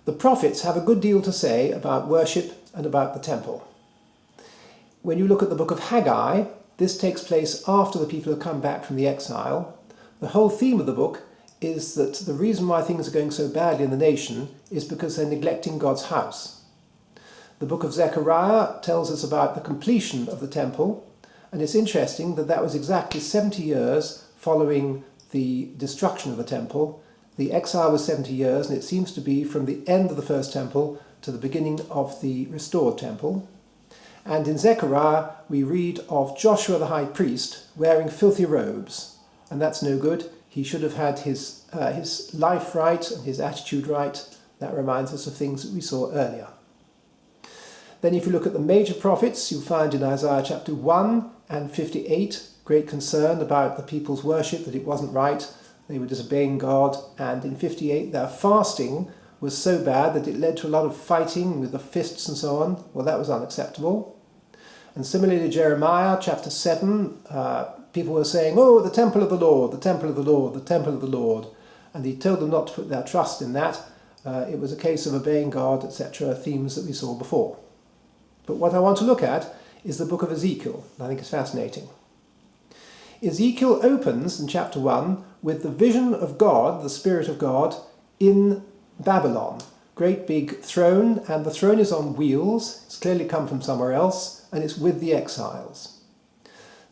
The prophets have a good deal to say about worship and about the temple. When you look at the book of Haggai, this takes place after the people have come back from the exile. The whole theme of the book is that the reason why things are going so badly in the nation is because they're neglecting God's house. The book of Zechariah tells us about the completion of the temple, and it's interesting that that was exactly 70 years following the destruction of the temple. The exile was 70 years, and it seems to be from the end of the first temple to the beginning of the restored temple. And in Zechariah we read of Joshua the high priest wearing filthy robes, and that's no good. He should have had his life right and his attitude right. That reminds us of things that we saw earlier. Then if you look at the major prophets, you'll find in Isaiah chapter 1 and 58 great concern about the people's worship, that it wasn't right, they were disobeying God, and in 58 their fasting was so bad that it led to a lot of fighting with the fists and so on. Well, that was unacceptable. And similarly Jeremiah chapter 7, people were saying, oh, the temple of the Lord, the temple of the Lord, the temple of the Lord. And he told them not to put their trust in that. It was a case of obeying God, etc., themes that we saw before. But what I want to look at is the book of Ezekiel. I think it's fascinating. Ezekiel opens in chapter 1 with the vision of God, the Spirit of God, in Babylon. Great big throne, and the throne is on wheels. It's clearly come from somewhere else, and it's with the exiles.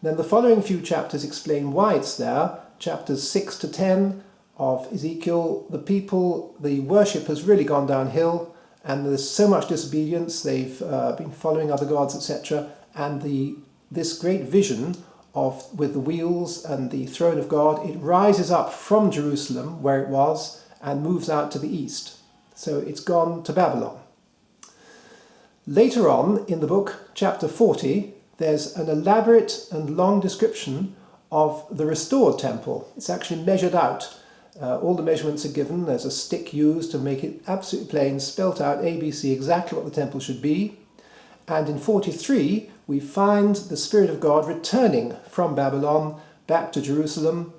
Then the following few chapters explain why it's there. Chapters 6 to 10 of Ezekiel, the people, the worship has really gone downhill, and there's so much disobedience, they've been following other gods, etc. And this great vision with the wheels and the throne of God, it rises up from Jerusalem, where it was, and moves out to the east. So it's gone to Babylon. Later on in the book, chapter 40, there's an elaborate and long description of the restored temple. It's actually measured out. All the measurements are given. There's a stick used to make it absolutely plain, spelt out ABC, exactly what the temple should be. And in 43, we find the Spirit of God returning from Babylon back to Jerusalem.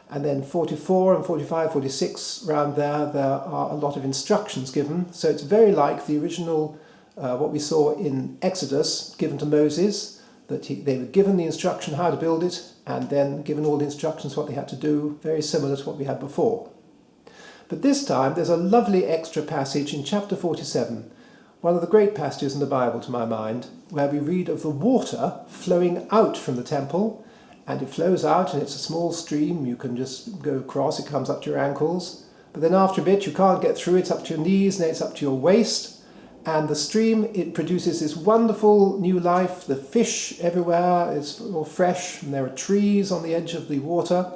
And then 44 and 45, 46, around there are a lot of instructions given. So it's very like the original, what we saw in Exodus, given to Moses, that they were given the instruction how to build it, and then given all the instructions what they had to do, very similar to what we had before. But this time there's a lovely extra passage in chapter 47, one of the great passages in the Bible to my mind, where we read of the water flowing out from the temple, and it flows out and it's a small stream, you can just go across, it comes up to your ankles, but then after a bit you can't get through, it's up to your knees, and then it's up to your waist. And the stream, it produces this wonderful new life. The fish everywhere is all fresh, and there are trees on the edge of the water.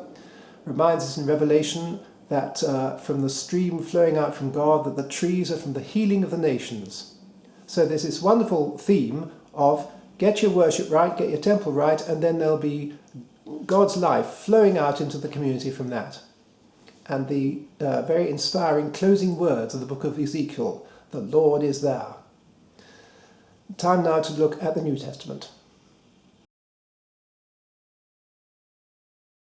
Reminds us in Revelation that from the stream flowing out from God, that the trees are from the healing of the nations. So there's this wonderful theme of get your worship right, get your temple right, and then there'll be God's life flowing out into the community from that. And the very inspiring closing words of the book of Ezekiel, the Lord is there. Time now to look at the New Testament.